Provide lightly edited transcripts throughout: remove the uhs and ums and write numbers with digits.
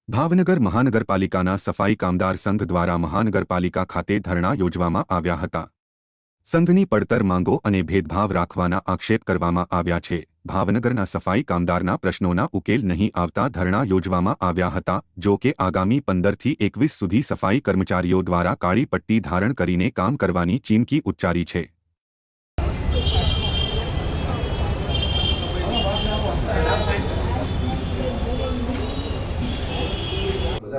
ભાવનગર મહાનગરપાલિકાના સફાઈ કામદાર સંઘ દ્વારા મહાનગરપાલિકા ખાતે ધરણા યોજવામાં આવ્યા હતા। સંઘની પડતર માંગો અને ભેદભાવ રાખવાના આક્ષેપ કરવામાં આવ્યા છે। ભાવનગરના સફાઈ કામદારના પ્રશ્નોના ઉકેલ નહીં આવતા ધરણા યોજવામાં આવ્યા હતા। જો કે આગામી 15 થી 21 સુધી સફાઈ કર્મચારીઓ દ્વારા કાળી પટ્ટી ધારણ કરીને કામ કરવાની ચીમકી ઉચ્ચારી છે।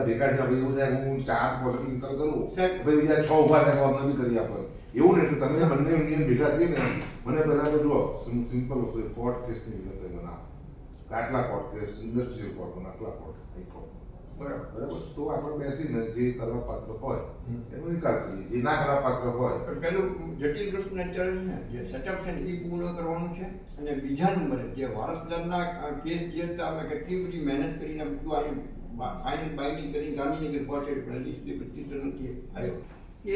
ભેગા થયા પછી એવું થાય હું 4 પોલિટિંગ કરું ભાઈ બીજા 6 ઉભા થાય અમને બી કરી આપે એવું ને એટલે તમે બંને યુનિયન ભેગા થઈને મને પહેલા તો જુઓ સિમ્પલ કોર્ટ કેસની વિગત મને આપો આટલા કોર્ટ કેસ ઇન્ડસ્ટ્રીયલ કોર્ટમાં આટલા કોર્ટ હાઈકોર્ટ બરાબર તો આપણે બેસીને જે કરવા પાત્ર હોય એનો નિકાલ કરીએ, જે ના કરવા પાત્ર હોય પણ પેલું જટિલ પ્રશ્ન અત્યારે છે ને જે સેટઅપ છે ને એ પૂર્ણ કરવાનું છે અને બીજા નંબરે જે વારસદારના કેસ જે હતા અમે કેટલી બધી મહેનત કરીને બધું આવ્યું ફાઇનલ બાઇન્ડિંગ કરી ગાંધીનગર પહોંચે પણ લિસ્ટ પ્રતિષ્ઠા નથી આવ્યો એ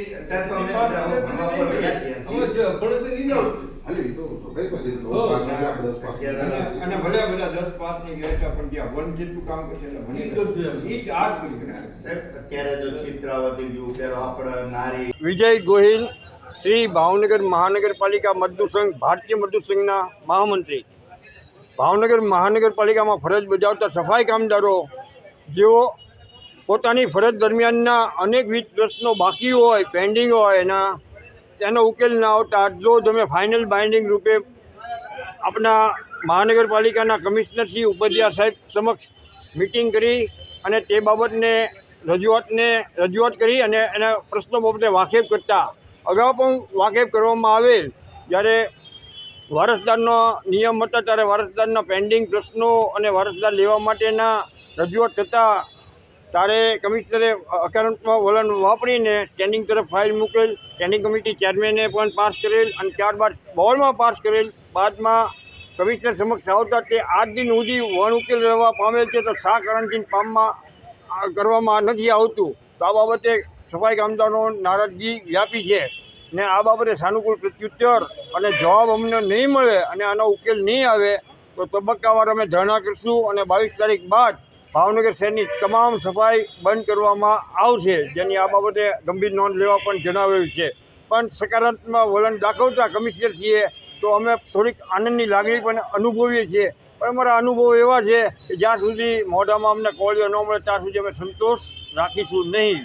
અને ભલે બધા 10 પાસ ની ગયા પણ જ્યાં વન જેટલું કામ કરશે એટલે ભણી એ જ આ જ કર્યું સાહેબ અત્યારે જો ચિત્રાવતી ગયું પેલો આપણે નારી વિજય ગોહિલ શ્રી ભાવનગર મહાનગરપાલિકા મજદૂર સંઘ ભારતીય મજદૂર સંઘના મહામંત્રી। ભાવનગર મહાનગરપાલિકામાં ફરજ બજાવતા સફાઈ કામદારો જેઓ પોતાની ફરજ દરમિયાનના અનેકવિધ પ્રશ્નો બાકી હોય પેન્ડિંગ હોય તેનો ઉકેલ ના આવતા જો તમે ફાઇનલ બાઇન્ડિંગ રૂપે આપણા મહાનગરપાલિકાના કમિશનર શ્રી ઉપાધ્યાય સાહેબ સમક્ષ મિટિંગ કરી અને તે બાબતને રજૂઆત કરી અને એના પ્રશ્નો બાબતે વાકેફ કરતા અગાઉ પણ વાકેફ કરવામાં આવેલ। જ્યારે વારસદારનો નિયમ હતા ત્યારે વારસદારના પેન્ડિંગ પ્રશ્નો અને વારસદાર લેવા માટેના રજૂઆત થતાં ત્યારે કમિશનરે હકારાત્મક વલણ વાપરીને સ્ટેન્ડિંગ તરફ ફાઇલ મૂકેલ, સ્ટેન્ડિંગ કમિટી ચેરમેને પણ પાસ કરેલ અને ત્યારબાદ બોર્ડમાં પાસ કરેલ। બાદમાં કમિશનર સમક્ષ આવતા તે આજ દિન સુધી વણ ઉકેલ રહેવા પામેલ છે તો શા કારણથી કરવામાં નથી આવતું તો આ બાબતે સફાઈ કામદારો નારાજગી વ્યાપી છે ને આ બાબતે સાનુકૂળ પ્રત્યુત્તર અને જવાબ અમને નહીં મળે અને આનો ઉકેલ નહીં આવે તો તબક્કાવાર અમે ધરણા કરીશું અને 22 તારીખ બાદ ભાવનગર શહેરની તમામ સફાઈ બંધ કરવામાં આવશે, જેની આ બાબતે ગંભીર નોંધ લેવા પણ જણાવ્યું છે। પણ સકારાત્મક વલણ દાખવતા કમિશનરશ્રીએ તો અમે થોડીક આનંદની લાગણી પણ અનુભવીએ છીએ, પણ અમારા અનુભવ એવા છે કે જ્યાં સુધી મોઢામાં અમને કોળીઓ ન મળે ત્યાં સુધી અમે સંતોષ રાખીશું નહીં।